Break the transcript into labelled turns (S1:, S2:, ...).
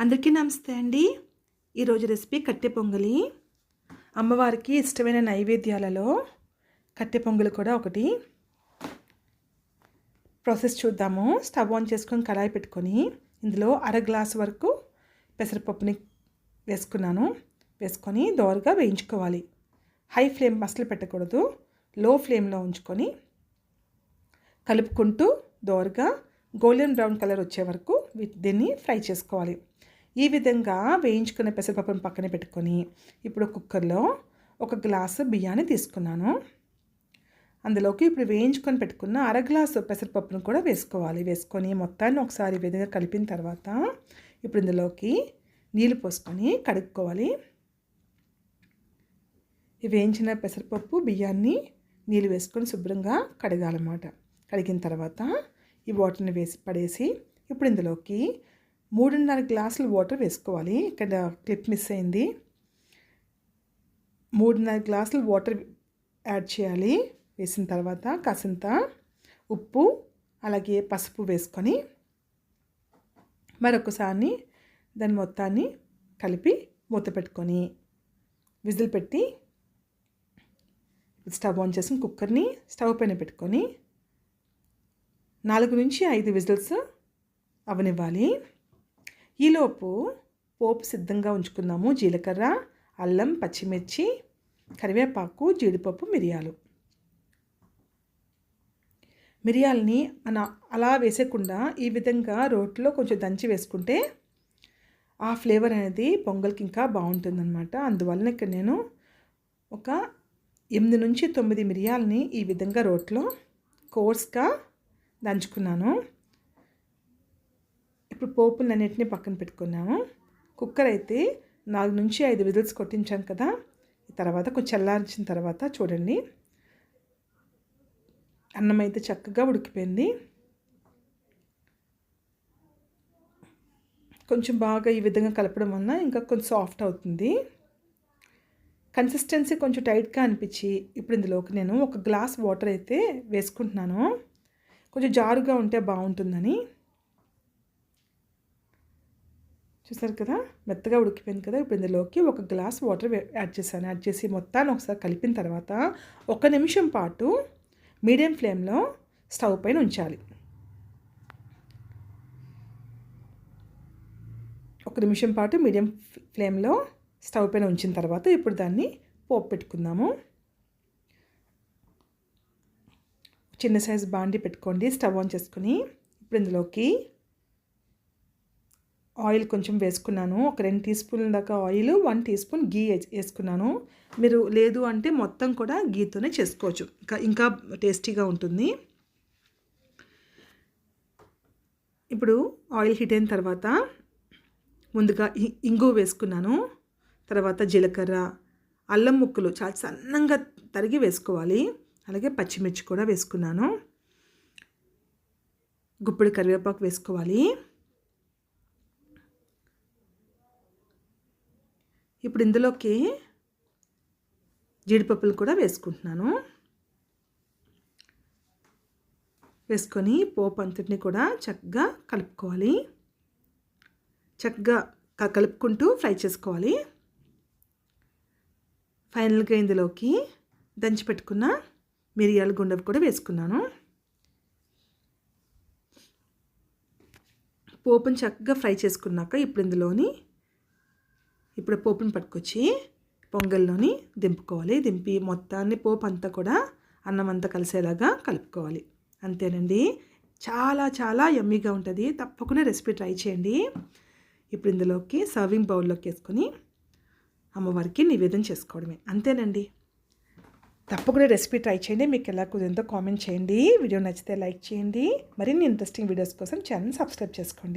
S1: అందరికీ నమస్తే అండి. ఈరోజు రెసిపీ కట్టె పొంగలి. అమ్మవారికి ఇష్టమైన నైవేద్యాలలో కట్టె పొంగలి కూడా ఒకటి. ప్రాసెస్ చూద్దాము. స్టవ్ ఆన్ చేసుకొని కడాయి పెట్టుకొని ఇందులో అర గ్లాస్ వరకు పెసరపప్పుని వేసుకొని దోరగా వేయించుకోవాలి. హై ఫ్లేమ్ అసలు పెట్టకూడదు, లో ఫ్లేమ్లో ఉంచుకొని కలుపుకుంటూ దోరగా గోల్డెన్ బ్రౌన్ కలర్ వచ్చే వరకు దీన్ని ఫ్రై చేసుకోవాలి. ఈ విధంగా వేయించుకున్న పెసరపప్పును పక్కన పెట్టుకొని ఇప్పుడు కుక్కర్లో ఒక గ్లాసు బియ్యాన్ని తీసుకున్నాను. అందులోకి ఇప్పుడు వేయించుకొని పెట్టుకున్న అర గ్లాసు పెసరపప్పును కూడా వేసుకొని మొత్తాన్ని ఒకసారి విధంగా కలిపిన తర్వాత ఇప్పుడు ఇందులోకి నీళ్ళు పోసుకొని కడుక్కోవాలి. ఈ వేయించిన పెసరపప్పు బియ్యాన్ని నీళ్ళు వేసుకొని శుభ్రంగా కడగాలన్నమాట. కడిగిన తర్వాత ఈ వాటర్ని పడేసి ఇప్పుడు ఇందులోకి 3.5 గ్లాసులు వాటర్ వేసుకోవాలి. ఇక్కడ క్లిప్ మిస్ అయింది. 3.5 గ్లాసులు వాటర్ యాడ్ చేయాలి. వేసిన తర్వాత కాసింత ఉప్పు అలాగే పసుపు వేసుకొని మరొకసారి దాని మొత్తాన్ని కలిపి మూత పెట్టుకొని విజిల్ పెట్టి స్టవ్ ఆన్ చేసి కుక్కర్ని స్టవ్ పైన పెట్టుకొని 4 నుంచి 5 విజిల్స్ అవనివ్వాలి. ఈలోపు పోపు సిద్ధంగా ఉంచుకుందాము. జీలకర్ర, అల్లం, పచ్చిమిర్చి, కరివేపాకు, జీడిపప్పు, మిరియాలని అలా వేసేకుండా ఈ విధంగా రోట్లో కొంచెం దంచి వేసుకుంటే ఆ ఫ్లేవర్ అనేది పొంగల్కి ఇంకా బాగుంటుందన్నమాట. అందువలన ఇక్కడ నేను ఒక 8 నుంచి 9 మిరియాలని ఈ విధంగా రోట్లో కోర్స్గా దంచుకున్నాను. ఇప్పుడు పోపులన్నిటిని పక్కన పెట్టుకున్నాము. కుక్కర్ అయితే 4 నుంచి 5 విజిల్స్ కొట్టించాను కదా. తర్వాత కొంచెం చల్లార్చిన తర్వాత చూడండి, అన్నం అయితే చక్కగా ఉడికిపోయింది. కొంచెం బాగా ఈ విధంగా కలపడం వలన ఇంకా కొంచెం సాఫ్ట్ అవుతుంది. కన్సిస్టెన్సీ కొంచెం టైట్గా అనిపించి ఇప్పుడు ఇందులోకి నేను ఒక గ్లాస్ వాటర్ అయితే వేసుకుంటున్నాను. కొంచెం జారుగా ఉంటే బాగుంటుందని. చూసారు కదా, మెత్తగా ఉడికిపోయింది కదా. ఇప్పుడు ఇందులోకి ఒక గ్లాస్ వాటర్ యాడ్ చేసి మొత్తాన్ని ఒకసారి కలిపిన తర్వాత 1 నిమిషం పాటు మీడియం ఫ్లేమ్లో స్టవ్ పైన ఉంచాలి. 1 నిమిషం పాటు మీడియం ఫ్లేమ్లో స్టవ్ పైన ఉంచిన తర్వాత ఇప్పుడు దాన్ని పోపు పెట్టుకుందాము. చిన్న సైజు బాండి పెట్టుకోండి. స్టవ్ ఆన్ చేసుకుని ఇప్పుడు ఇందులోకి ఆయిల్ కొంచెం వేసుకున్నాను. ఒక 2 టీ స్పూన్ల దాకా ఆయిల్, 1 టీ స్పూన్ గీ వేసుకున్నాను. మీరు లేదు అంటే మొత్తం కూడా గీతోనే చేసుకోవచ్చు, ఇంకా టేస్టీగా ఉంటుంది. ఇప్పుడు ఆయిల్ హీట్ అయిన తర్వాత ముందుగా ఇంగువ వేసుకున్నాను. తర్వాత జీలకర్ర, అల్లం ముక్కలు చాలా సన్నంగా తరిగి వేసుకోవాలి. అలాగే పచ్చిమిర్చి కూడా వేసుకున్నాను. గుప్పెడు కరివేపాకు వేసుకోవాలి. ఇప్పుడు ఇందులోకి జీడిపప్పులు కూడా వేసుకుంటున్నాను. వేసుకొని పోపు అంతటిని కూడా చక్కగా కలుపుకోవాలి. చక్కగా కలుపుకుంటూ ఫ్రై చేసుకోవాలి. ఫైనల్గా ఇందులోకి దంచి పెట్టుకున్న మిరియాల గుండె కూడా వేసుకున్నాను. పోపుని చక్కగా ఫ్రై చేసుకున్నాక ఇప్పుడు పోపుని పట్టుకొచ్చి పొంగల్లోని దింపుకోవాలి. దింపి మొత్తాన్ని పోపు అంతా కూడా అన్నం అంతా కలిసేలాగా కలుపుకోవాలి. అంతేనండి, చాలా చాలా యమ్మీగా ఉంటుంది. తప్పకుండా రెసిపీ ట్రై చేయండి. ఇప్పుడు ఇందులోకి సర్వింగ్ బౌల్లోకి వేసుకొని అమ్మవారికి నివేదన చేసుకోవడమే. అంతేనండి. తప్పకుండా రెసిపీ ట్రై చేయండి. మీకు ఎలా కుదిరిందో కామెంట్ చేయండి. వీడియో నచ్చితే లైక్ చేయండి. మరిన్ని ఇంట్రెస్టింగ్ వీడియోస్ కోసం ఛానల్ సబ్స్క్రైబ్ చేసుకోండి.